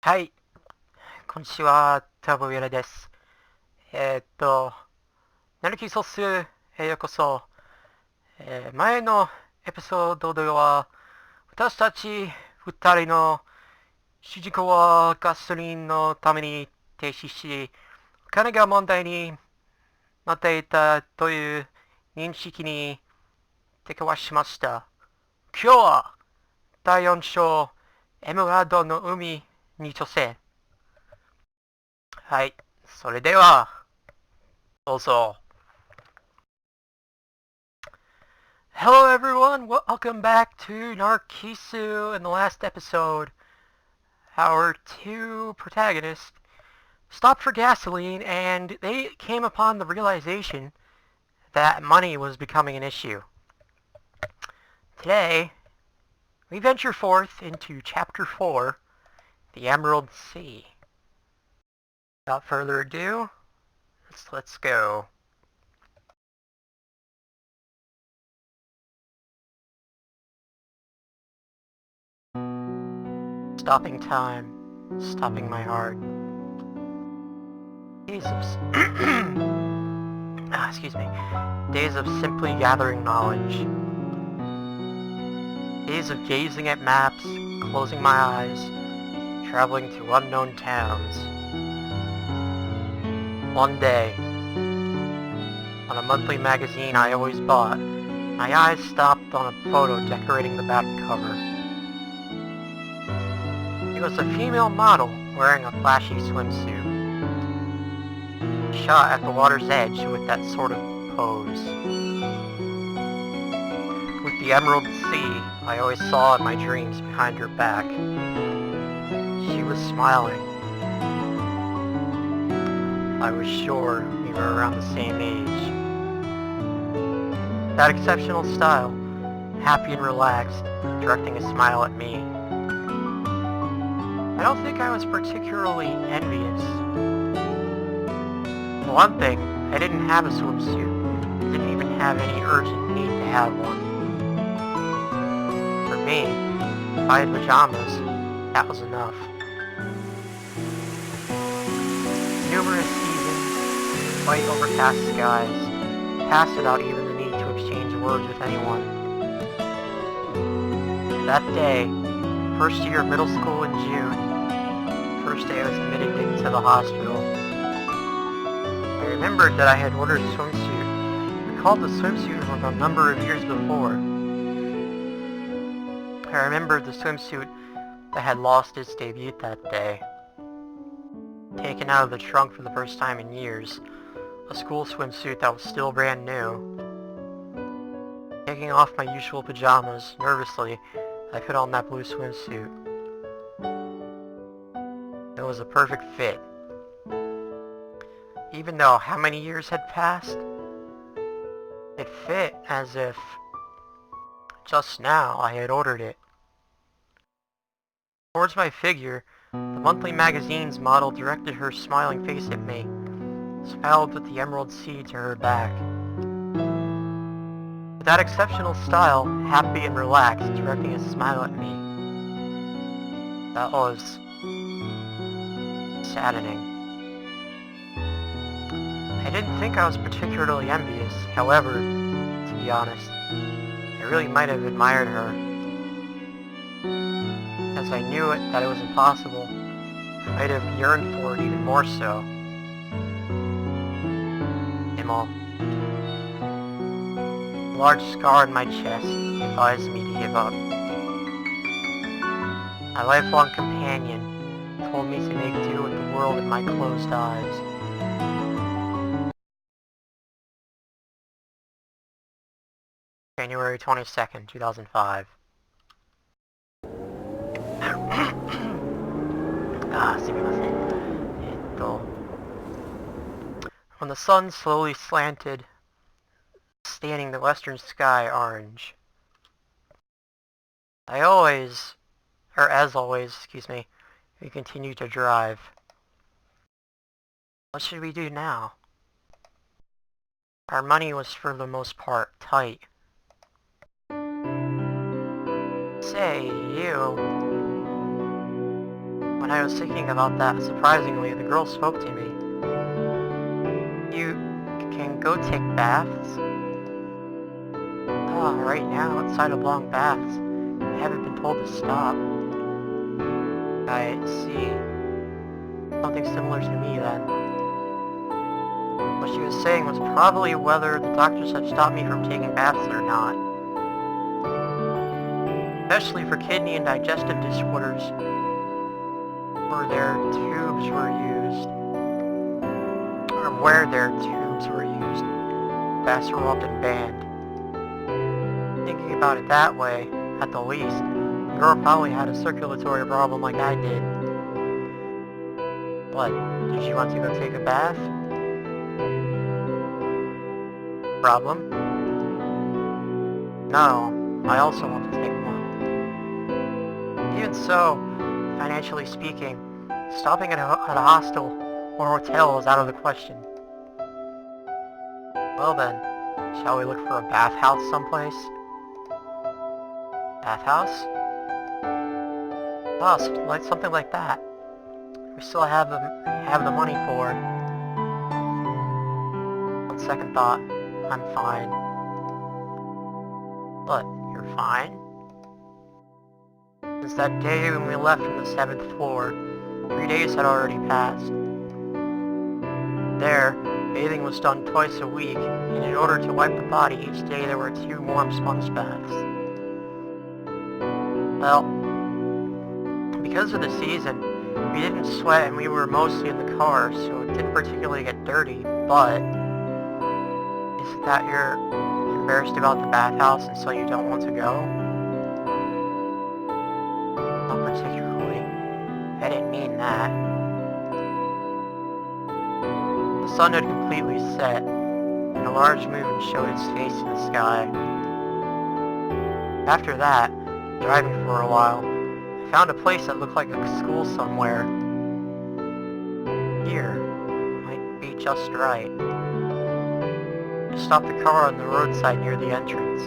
はい、今週はタボヨラです。ナルキソスへようこそ。前のエピソードでは、私たち二人の主人公はガソリンのために停止し、お金が問題になっていたという認識に出くわしました。今日は第4章、エムラードの海に挑戦。はい、それでは、どうぞ。Hello everyone, welcome back to Narcissu. In the last episode, our two protagonists stopped for gasoline and they came upon the realization that money was becoming an issue. Today, we venture forth into Chapter 4, the Emerald Sea. Without further ado, let's go. Stopping time, stopping my heart. Days of excuse me. Days of simply gathering knowledge. Days of gazing at maps, closing my eyes, traveling to unknown towns. One day, on a monthly magazine I always bought, my eyes stopped on a photo decorating the back cover. It was a female model wearing a flashy swimsuit, shot at the water's edge with that sort of pose. With the Emerald Sea I always saw in my dreams behind her back. She was smiling. I was sure we were around the same age. That exceptional style, happy and relaxed, directing a smile at me. I don't think I was particularly envious. For one thing, I didn't have a swimsuit. I didn't even have any urgent need to have one. For me, if I had pajamas, that was enough. Numerous seasons, white overcast skies, passed without even the need to exchange words with anyone. That day, first year of middle school in June, first day I was admitted into the hospital. I remembered that I had ordered a swimsuit. I recalled the swimsuit from a number of years before. I remembered the swimsuit that had lost its debut that day. Taken out of the trunk for the first time in years, a school swimsuit that was still brand new. Taking off my usual pajamas, nervously, I put on that blue swimsuit. It was a perfect fit. Even though how many years had passed, it fit as if just now I had ordered it. Towards my figure, the monthly magazine's model directed her smiling face at me, smiled with the Emerald Sea to her back. With that exceptional style, happy and relaxed, directing a smile at me. That was saddening. I didn't think I was particularly envious, however, to be honest, I really might have admired her. As I knew that it was impossible, I might have yearned for it even more so. Himmel. A large scar on my chest advised me to give up. My lifelong companion told me to make do with the world in my closed eyes. January 22nd, 2005. When the sun slowly slanted, staining the western sky orange. As always, we continued to drive. What should we do now? Our money was for the most part tight. Say, you. When I was thinking about that, surprisingly, the girl spoke to me. You can go take baths? Ah, right now, outside of long baths. I haven't been told to stop. I see. Something similar to me, then. What she was saying was probably whether the doctors had stopped me from taking baths or not. Especially for kidney and digestive disorders, where their tubes were used. Or where their tubes were used. Baths were often banned. Thinking about it that way, at the least, the girl probably had a circulatory problem like I did. What? Did you want to go take a bath? Problem? No, I also want to take one. Even so, financially speaking, stopping at a hostel or hotel is out of the question. Well then, shall we look for a bathhouse someplace? Bathhouse? Oh, like something like that. We still have the money for it. On second thought, I'm fine. What? You're fine? Since that day when we left from the 7th floor, 3 days had already passed. There, bathing was done twice a week, and in order to wipe the body each day there were 2 warm sponge baths. Well, because of the season, we didn't sweat and we were mostly in the car, so it didn't particularly get dirty, but... Is it that you're embarrassed about the bathhouse and so you don't want to go? Not particularly. I didn't mean that. The sun had completely set, and a large moon showed its face in the sky. After that, driving for a while, I found a place that looked like a school somewhere. Here might be just right. I stopped the car on the roadside near the entrance.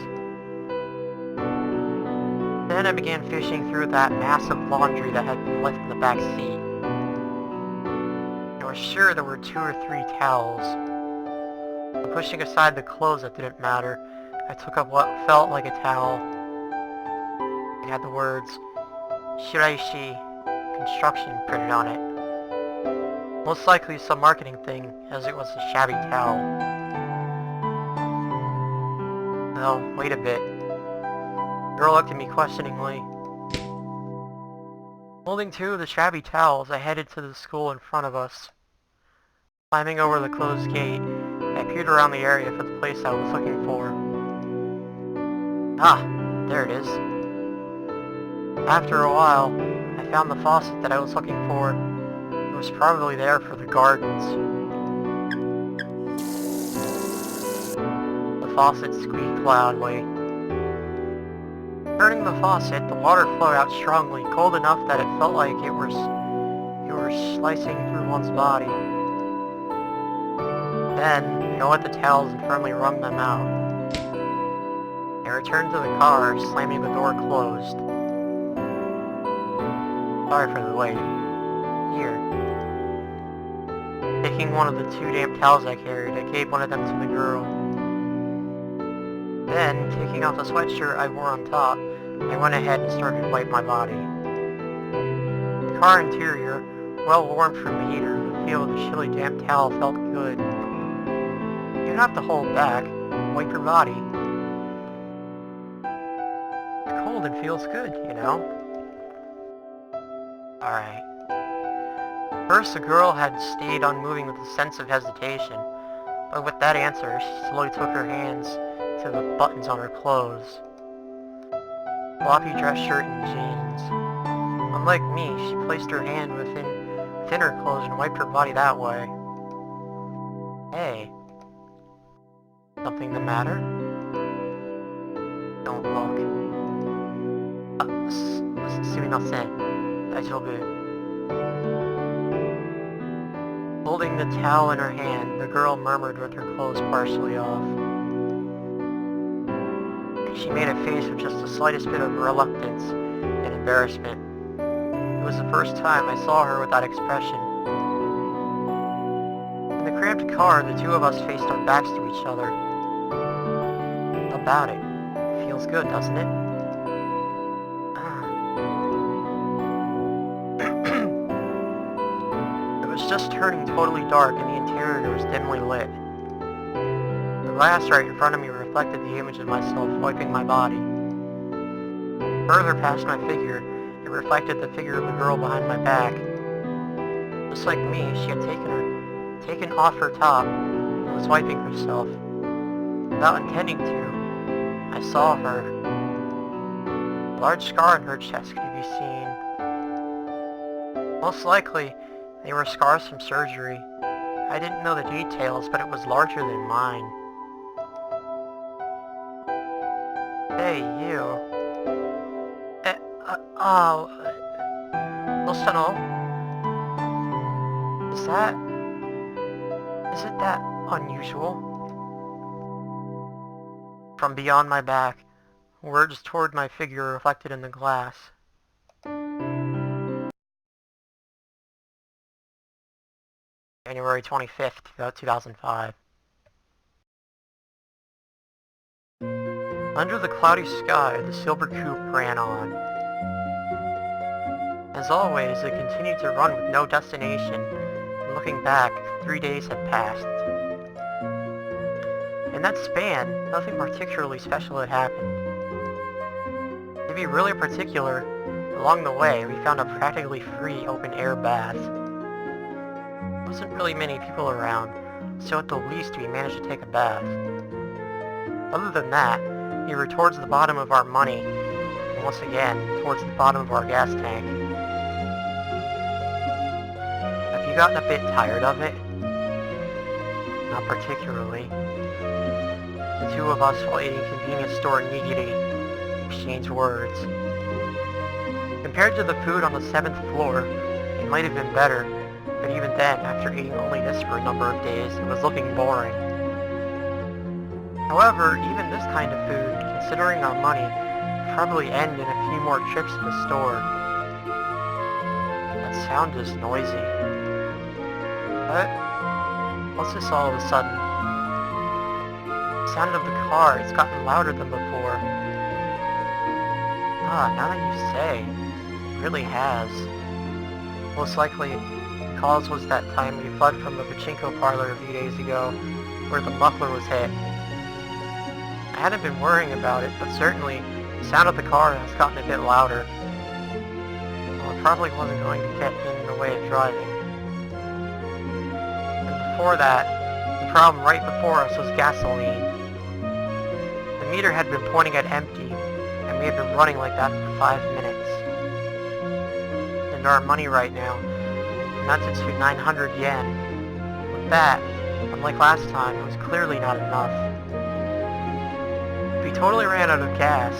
Then I began fishing through that massive laundry that had been left in the back seat. I was sure there were 2 or 3 towels. But pushing aside the clothes that didn't matter, I took up what felt like a towel. It had the words, Shiraishi Construction printed on it. Most likely some marketing thing, as it was a shabby towel. Well, wait a bit. The girl looked at me questioningly. Holding 2 of the shabby towels, I headed to the school in front of us. Climbing over the closed gate, I peered around the area for the place I was looking for. Ah, there it is. After a while, I found the faucet that I was looking for. It was probably there for the gardens. The faucet squeaked loudly. Turning the faucet, the water flowed out strongly, cold enough that it felt like you were slicing through one's body. Then, I wet the towels and firmly wrung them out. I returned to the car, slamming the door closed. Sorry for the wait. Here. Taking one of the 2 damp towels I carried, I gave one of them to the girl. Then, taking off the sweatshirt I wore on top, I went ahead and started to wipe my body. The car interior, well warmed from the heater, the feel of the chilly damp towel felt good. You don't have to hold back. Wipe your body. It's cold and feels good, you know? Alright. First, the girl had stayed unmoving with a sense of hesitation, but with that answer, she slowly took her hands to the buttons on her clothes. Floppy dress shirt and jeans. Unlike me, she placed her hand within thinner clothes and wiped her body that way. Hey. Something the matter? Don't look. すみません。大丈夫. Holding the towel in her hand, the girl murmured with her clothes partially off. She made a face with just the slightest bit of reluctance and embarrassment. It was the first time I saw her with that expression. In the cramped car, the two of us faced our backs to each other. How about it? Feels good, doesn't it? It was just turning totally dark and the interior was dimly lit. The glass right in front of me reflected the image of myself wiping my body. Further past my figure, it reflected the figure of the girl behind my back. Just like me, she had taken off her top and was wiping herself. Without intending to, I saw her. A large scar on her chest could be seen. Most likely, they were scars from surgery. I didn't know the details, but it was larger than mine. Hey, you. Listen all. Isn't that unusual? From beyond my back, words toward my figure reflected in the glass. January 25th, 2005. Under the cloudy sky, the silver coupe ran on. As always, it continued to run with no destination, and looking back, 3 days had passed. In that span, nothing particularly special had happened. To be really particular, along the way, we found a practically free open-air bath. There wasn't really many people around, so at the least we managed to take a bath. Other than that, we were towards the bottom of our money, and once again, towards the bottom of our gas tank. Have you gotten a bit tired of it? Not particularly. The two of us, while eating convenience store nigiri, exchanged words. Compared to the food on the 7th floor, it might have been better, but even then, after eating only this for a number of days, it was looking boring. However, even this kind of food, considering our money, would probably end in a few more trips to the store. That sound is noisy. What? What's this all of a sudden? The sound of the car, it's gotten louder than before. Now that you say, it really has. Most likely, the cause was that time we fled from the pachinko parlor a few days ago, where the muffler was hit. I hadn't been worrying about it, but certainly, the sound of the car has gotten a bit louder. Well, it probably wasn't going to get in the way of driving. And before that, the problem right before us was gasoline. The meter had been pointing at empty, and we had been running like that for 5 minutes. And our money right now amounted to 900 yen. With that, unlike last time, it was clearly not enough. If we totally ran out of gas,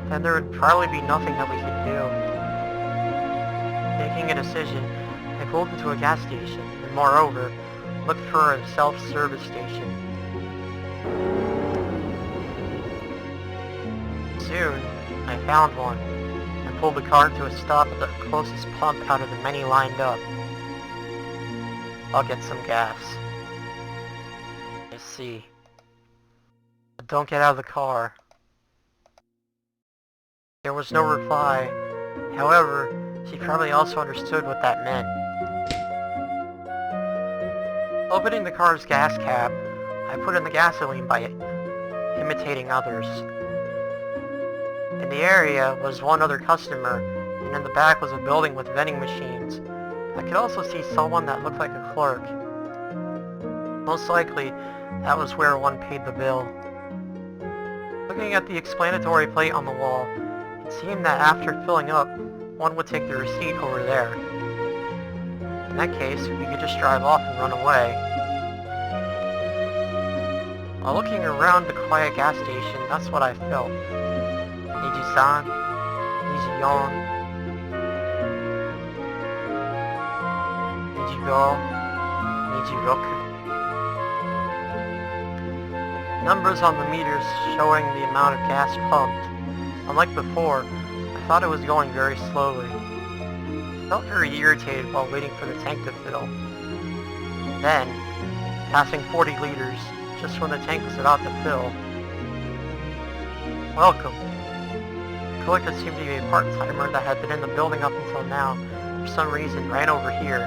then there would probably be nothing that we could do. Making a decision, I pulled into a gas station, and moreover, looked for a self-service station. Soon, I found one, and pulled the car to a stop at the closest pump out of the many lined up. I'll get some gas. I see. But don't get out of the car. There was no reply. However, she probably also understood what that meant. Opening the car's gas cap, I put in the gasoline by imitating others. In the area was one other customer, and in the back was a building with vending machines. I could also see someone that looked like a clerk. Most likely, that was where one paid the bill. Looking at the explanatory plate on the wall, it seemed that after filling up, one would take the receipt over there. In that case, we could just drive off and run away. While looking around the quiet gas station, that's what I felt. Niji-san, Niji-yon, Niji-go, Niji-roku. Numbers on the meters showing the amount of gas pumped. Unlike before, I thought it was going very slowly. felt very irritated while waiting for the tank to fill. Then, passing 40 liters just when the tank was about to fill. Welcome. Clerk that seemed to be a part-timer that had been in the building up until now, for some reason, ran over here.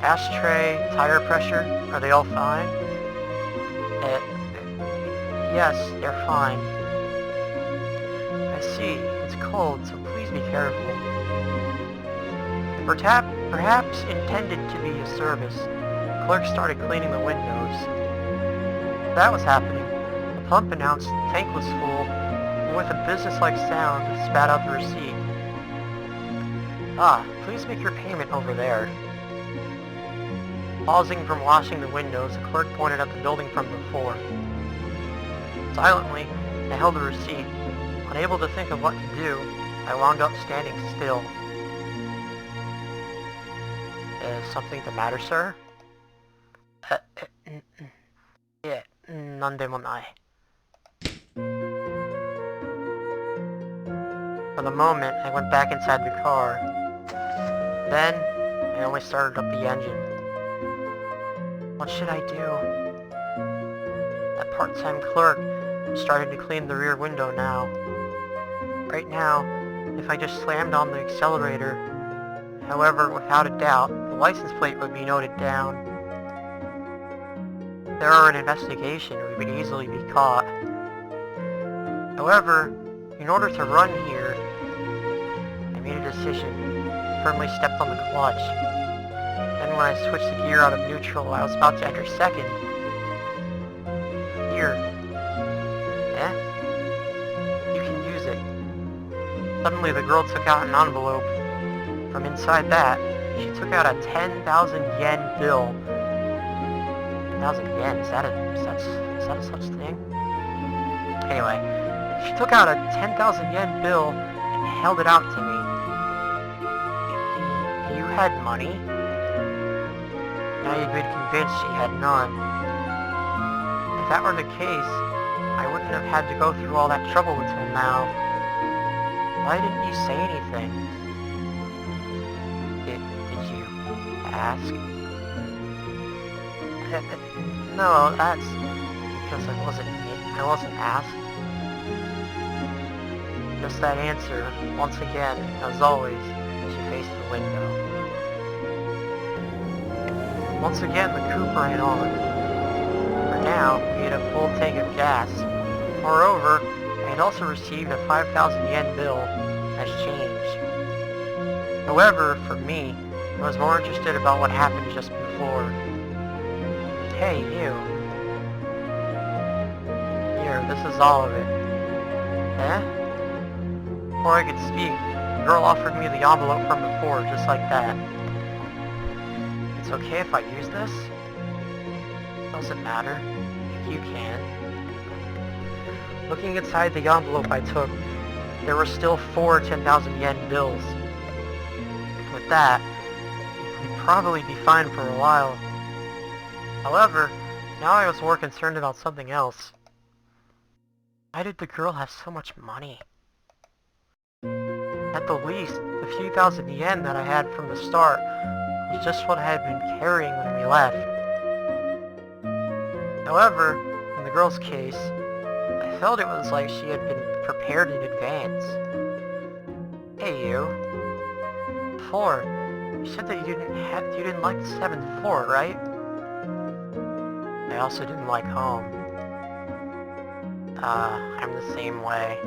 Ashtray, tire pressure, are they all fine? Yes, they're fine. I see, it's cold, so please be careful. Perhaps intended to be a service, the clerk started cleaning the windows. That was happening. The pump announced the tank was full, and with a business-like sound, spat out the receipt. Ah, please make your payment over there. Pausing from washing the windows, the clerk pointed at the building from before. Silently, I held the receipt. Unable to think of what to do, I wound up standing still. Is something the matter, sir? Yeah, なんでもない. For the moment, I went back inside the car. Then, I only started up the engine. What should I do? That part-time clerk is starting to clean the rear window now. Right now, if I just slammed on the accelerator, however, without a doubt, the license plate would be noted down. If there were an investigation, we would easily be caught. However, in order to run here, I made a decision. Firmly stepped on the clutch. Then when I switched the gear out of neutral, I was about to enter second. Here. You can use it. Suddenly the girl took out an envelope. From inside that, she took out a 10,000 yen bill. 10,000 yen? Is that a such thing? Anyway, she took out a 10,000 yen bill and held it out to me. You had money? Now you'd been convinced she had none. If that were the case, I wouldn't have had to go through all that trouble until now. Why didn't you say anything? Did you ask? No, that's because I wasn't asked. Just that answer, once again, as always, she faced the window. Once again, the coupe ran on. For now, we had a full tank of gas. Moreover, I had also received a 5,000 yen bill as change. However, for me, I was more interested about what happened just before. Hey, you. Here, this is all of it. Before I could speak, the girl offered me the envelope from before, just like that. It's okay if I use this? Doesn't matter. If you can. Looking inside the envelope I took, there were still 4 10,000 yen bills. With that, we'd probably be fine for a while. However, now I was more concerned about something else. Why did the girl have so much money? At the least, the few thousand yen that I had from the start was just what I had been carrying when we left. However, in the girl's case, I felt it was like she had been prepared in advance. Hey you. Before, you said that you didn't like the 7th floor, right? I also didn't like home. I'm the same way.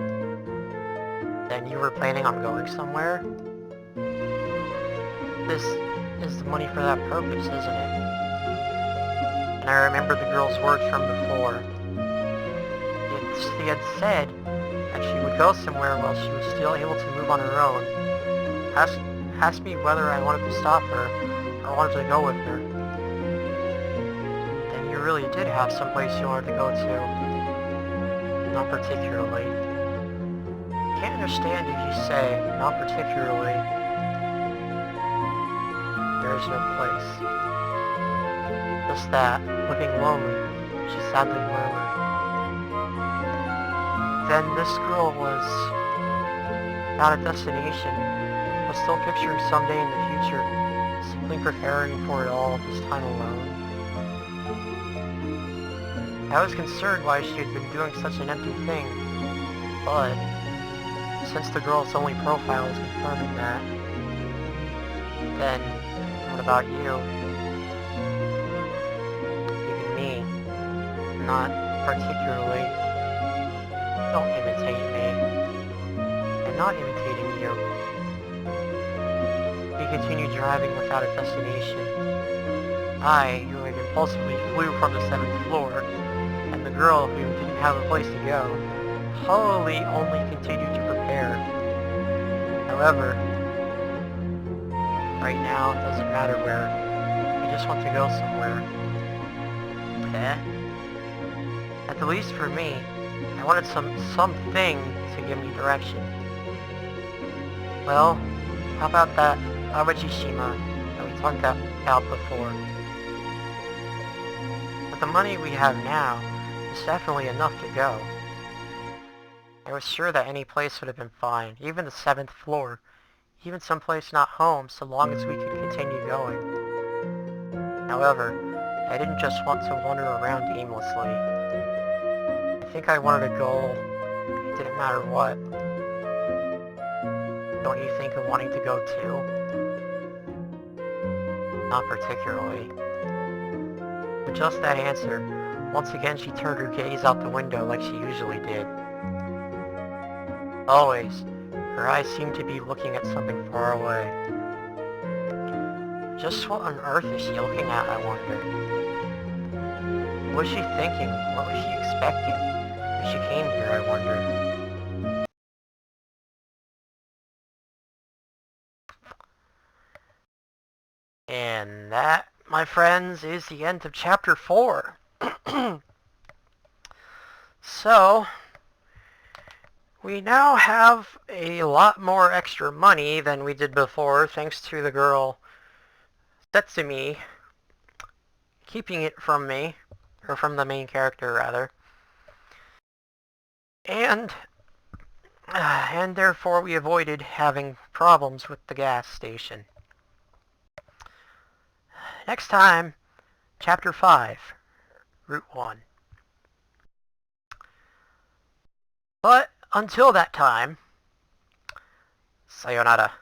Then you were planning on going somewhere? This is the money for that purpose, isn't it? And I remember the girl's words from before. She had said that she would go somewhere while she was still able to move on her own. Asked me whether I wanted to stop her, or wanted to go with her. Then you really did have someplace you wanted to go to. Not particularly. Can't understand if you say, not particularly. There is no place. Just that, looking lonely, she sadly murmured. Then this girl was without a destination, was still picturing someday in the future, simply preparing for it all, this time alone. I was concerned why she had been doing such an empty thing, but since the girl's only profile is confirming that, then what about you? Even me. Not particularly. Don't imitate me. I'm not imitating you. We continued driving without a destination. I, who had impulsively flew from the 7th floor, and the girl who didn't have a place to go, wholly only continued to prepare. However, right now it doesn't matter where. We just want to go somewhere. At the least for me, I wanted something to give me direction. Well, how about that Awajishima that we talked about before? With the money we have now, it's definitely enough to go. I was sure that any place would have been fine, even the 7th floor, even someplace not home, so long as we could continue going. However, I didn't just want to wander around aimlessly. I think I wanted a goal. It didn't matter what. Don't you think of wanting to go too? Not particularly. With just that answer, once again she turned her gaze out the window like she usually did. Always, her eyes seemed to be looking at something far away. Just what on earth is she looking at, I wonder? What was she thinking? What was she expecting? When she came here, I wonder. And that, my friends, is the end of Chapter 4. So, we now have a lot more extra money than we did before, thanks to the girl Setsumi keeping it from me, or from the main character, rather. And therefore we avoided having problems with the gas station. Next time, Chapter 5, Route 1. But until that time, sayonara.